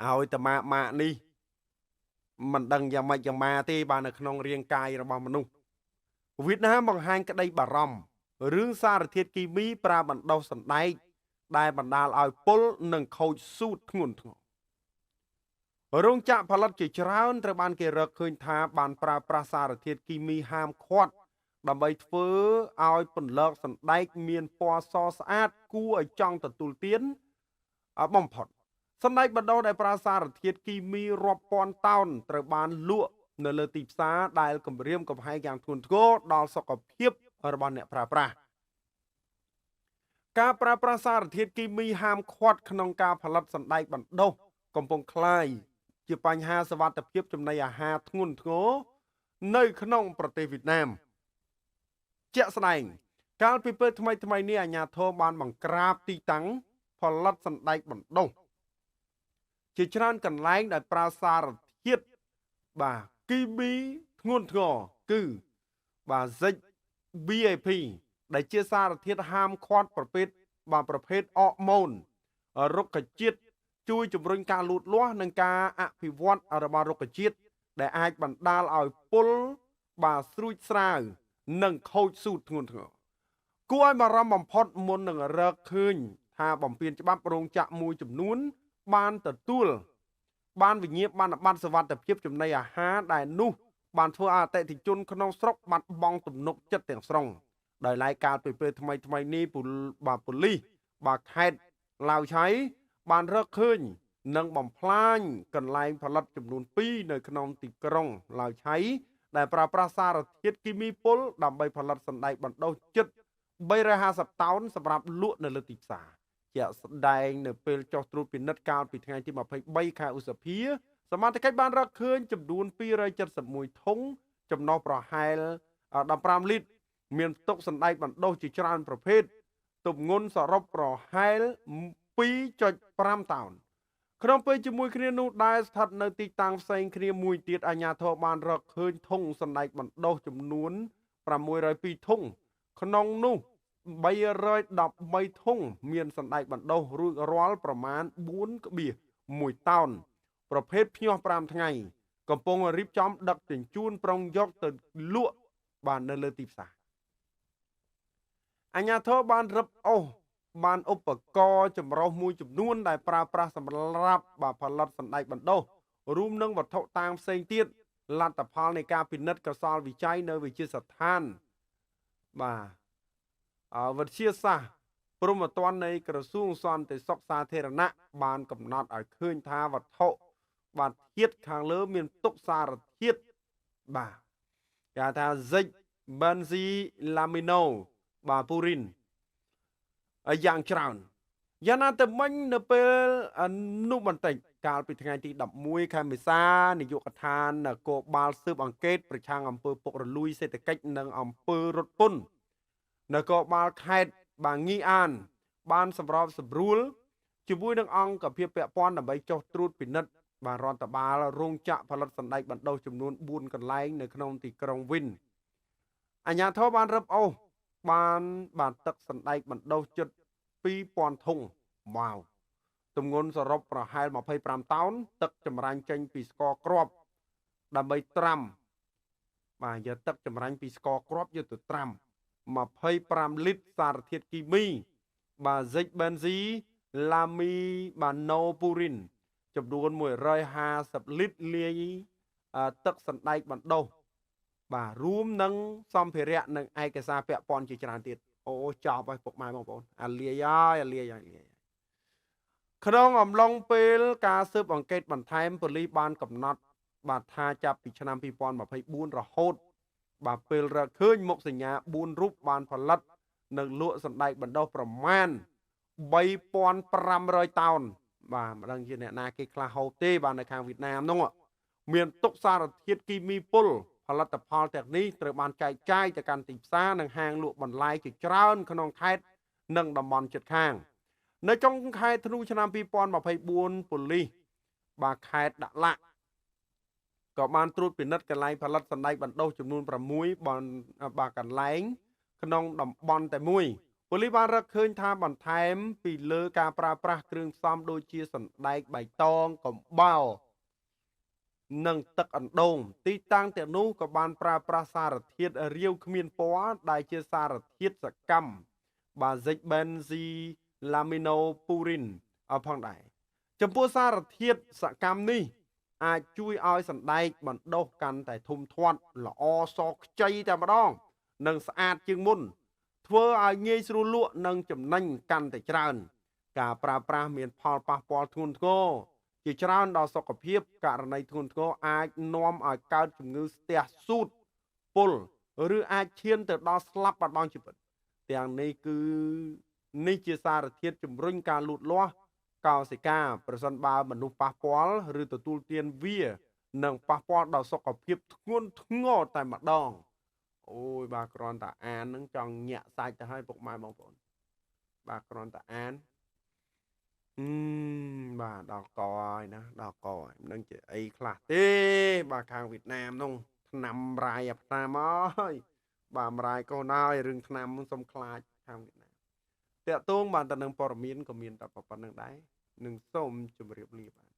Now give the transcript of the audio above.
ឲ្យតែម៉ាកនេះមិនដឹងយ៉ាងម៉េចយ៉ាងម៉ាទេបាននៅក្នុងរាងកាយរបស់មនុស្សវៀតណាមបង្ហាញក្តីបារម្ភរឿងសារធាតុគីមីប្រើបណ្ដុះសណ្ដែកដែលបណ្ដាលឲ្យពុលនិងខូចស៊ូតធ្ងន់ធ្ងររោងចក្រផលិតជាច្រើនត្រូវបានគេរកឃើញថាបានប្រើប្រាស់សារធាតុគីមីហាមឃាត់ដើម្បីធ្វើឲ្យពន្លកសណ្ដែកមានពណ៌សស្អាតគួរឲ្យចង់ទទួលទានបំផុតសណ្ដែកបណ្ដុះដែលប្រើសារធាតុគីមីរាប់ពាន់តោនត្រូវបានលក់នៅលើទីផ្សារដែលគំរាមកំហែងយ៉ាងធ្ងន់ធ្ងរដល់សុខភាពរបស់អ្នកប្រើប្រាស់ការប្រើប្រាស់សារធាតុគីមីហាមឃាត់ក្នុងការផលិតសណ្ដែកបណ្ដុះកំពុងក្លាយជាបញ្ហាសុវត្ថិភាពចំណីអាហារធ្ងន់ធ្ងរនៅក្នុងប្រទេសវៀតណាមជាក់ស្ដែងកាលពីពេលថ្មីនេះអាជ្ញាធរបានបង្ក្រាបទីតាំងផលិតសណ្ដែកបណ្ដុះជាច្រើនកន្លែងដែលប្រើសារធាតុគីមីធ្ងន់ធ្ងរគឺZVAP ដែលជាសារធាតុហាមឃាត់ប្រភេទអរម៉ូនរុក្ខជាតិជួយជំរុញការលូតលាស់និងការអភិវឌ្ឍរបស់រុក្ខជាតិដែលអាចបណ្ដាលឲ្យពុលស្រួចស្រាវនិងខូចស៊ូតធ្ងន់ធ្ងរគួរឲ្យបារម្ភបំផុតមុននឹងរកឃើញថាបំពានច្បាប់រោងចក្រមួយចំនួនបានទទួលបានវិញ្ញាបនបត្រសុវត្ថិភាពចំណីអាហារដែលនោះបានធ្វើឲ្យអតិថិជនក្នុងស្រុកបាត់បង់ទំនុកចិត្តទាំងស្រុងដោយឡែកកាលពីពេលថ្មីនេះប៉ូលីសខេត្តឡាវឆៃបានរកឃើញនិងបំផ្លាញកន្លែងផលិតចំនួន2នៅក្នុងទីក្រុងឡាវឆៃដែលប្រើប្រាស់សារធាតុគីមីពុលដើម្បីផលិតសណ្ដែកបណ្ដុះជិត350តោនសម្រាប់លក់នៅលើទីផ្សារជាក់ស្ដែងនៅពេលចុះត្រួតពិនិត្យកាលពីថ្ងៃទី23ខែឧសភាសមត្ថកិច្ចបានរកឃើញចំនួន271ធុងចំណុះប្រហែល15លីត្រមានផ្ទុកសណ្ដែកបណ្ដុះជាច្រើនប្រភេទទម្ងន់សរុបប្រហែល2.5តោនក្នុងពេលជាមួយគ្នានោះដែលស្ថិតនៅទីតាំងផ្សេងគ្នាមួយទៀតអាជ្ញាធរបានរកឃើញធុងសណ្ដែកបណ្ដុះចំនួន602ធុងក្នុងនោះ313ធុងមានសណ្ដែកបណ្ដុះរួចរាល់ប្រមាណ4.1តោនប្រភេទភ្ញាស់5ថ្ងៃកំពុងរៀបចំដឹកជញ្ជូនប្រុងយកទៅលក់នៅលើទីផ្សារអាជ្ញាធរបានរឹបអូសបានឧបករណ៍ចម្រុះមួយចំនួនដែលប្រើប្រាស់សម្រាប់ផលិតសណ្ដែកបណ្ដុះរួមនឹងវត្ថុតាងផ្សេងទៀតលទ្ធផលនៃការពិនិត្យកសលវិច័យនៅវិទ្យាស្ថានវិទ្យាសាស្ត្រព្រហ្មទណ្ឌនៃក្រសួងសន្តិសុខសាធារណៈបានកំណត់ឲ្យឃើញថាវត្ថុធាតុខាងលើមានផ្ទុកសារធាតុគេថា Z benzylamino ពូរីនយ៉ាងច្រើនយ៉ាងណាទៅមិញនៅពេលនោះបន្តិចកាលពីថ្ងៃទី11ខែមេសានាយកដ្ឋាននគរបាលស៊ើបអង្កេតប្រឆាំងអំពើពុករលួយសេដ្ឋកិច្ចនិងអំពើរត់ពន្ធនគរបាលខេត្តងីអានបានសម្របសម្រួលជាមួយនឹងអង្គភាពពាក់ព័ន្ធដើម្បីចុះត្រួតពិនិត្យរដ្ឋបាលរោងចក្រផលិតសណ្ដែកបណ្ដុះចំនួន4កន្លែងនៅក្នុងទីក្រុងវិនអាជ្ញាធរបានរឹបអូសបានទឹកសណ្ដែកបណ្ដុះជិត2000ធុងទម្ងន់សរុបប្រហែល25តោនទឹកចម្រាញ់ចេញពីស្ករគ្រាប់ដើម្បីត្រាំយកទឹកចម្រាញ់ពីស្ករគ្រាប់យកទៅត្រាំ25លីត្រសារធាតុគីមីZ benzylamino ពូរីនចំនួន150លីត្រលាយទឹកសណ្ដែកបណ្ដុះរួមនឹងសម្ភារៈនិងឯកសារពាក់ព័ន្ធជាច្រើនទៀតអូចប់ហើយពុកម៉ែបងប្អូនអាលាយក្នុងអំឡុងពេលការស៊ើបអង្កេតបន្ថែមប៉ូលីសបានកំណត់ថាចាប់ពីឆ្នាំ2024រហូតពេលរកឃើញមុខសញ្ញា4រូបបានផលិតនិងលក់សណ្ដែកបណ្ដុះប្រមាណ3500តោនមិនដឹងជាអ្នកណាគេខ្លះហូបទេនៅខាងវៀតណាមនោះមានទុកសារធាតុគីមីពុលផលិតផលទាំងនេះត្រូវបានចែកចាយទៅកាន់ទីផ្សារនិងហាងលក់បន្លែជាច្រើនក្នុងខេត្តនិងតំបន់ជិតខាងនៅចុងខែធ្នូឆ្នាំ2024ប៉ូលីសខេត្តដាក់ឡាក់ក៏បានត្រួតពិនិត្យកន្លែងផលិតសណ្ដែកបណ្ដុះចំនួន6កន្លែងក្នុងតំបន់តែមួយ ប៉ូលីសបានរកឃើញថាបន្ថែមពីលើការប្រើប្រាស់គ្រឿងផ្សំដូចជាសណ្ដែកបៃតងកំបោរនិងទឹកអណ្ដូងទីតាំងទាំងនោះក៏បានប្រើប្រាស់សារធាតុរាវគ្មានពណ៌ដែលជាសារធាតុសកម្មបាសិកបេនស៊ីឡាមីណូពូរីនផងដែរចំពោះសារធាតុសកម្មនេះអាចជួយឲ្យសណ្ដែកបណ្ដុះកាន់តែធំធាត់ល្អសខ្ចីតែម្ដងនិងស្អាតជាងមុនធ្វើឲ្យងាយស្រួលលក់និងចំណេញកាន់តែច្រើនការប្រើប្រាស់មានផលប៉ះពាល់ធ្ងន់ធ្ងរជាច្រើនដល់សុខភាពករណីធ្ងន់ធ្ងរអាចនាំឲ្យកើតជំងឺស្ទះសួតពុលឬអាចឈានទៅដល់ស្លាប់បាត់បង់ជីវិតទាំងនេះជាសារធាតុជំរុញការលូតលាស់កោសិកាប្រសិនបើមនុស្សប៉ះពាល់ឬទទួលទានវានឹងប៉ះពាល់ដល់សុខភាពធ្ងន់ធ្ងរតែម្ដងអូយបាទគ្រាន់តែអាននឹងចង់ញាក់សាច់ទៅឲ្យពុកម៉ែបងប្អូនបាទគ្រាន់តែអានបាទដល់កហើយណាដល់កហើយមិនដឹងជាអីខ្លះទេបាទខាងវៀតណាមនោះឆ្នាំរាយផ្តាមអើយបាទមរាយកូនហើយរឿងឆ្នាំសុំខ្លាចខាងវៀតណាមតាក់ទងបានទៅនឹងព័ត៌មានក៏មានតែប៉ុណ្្នឹងដែរនឹងសូមជម្រាបលាបាទ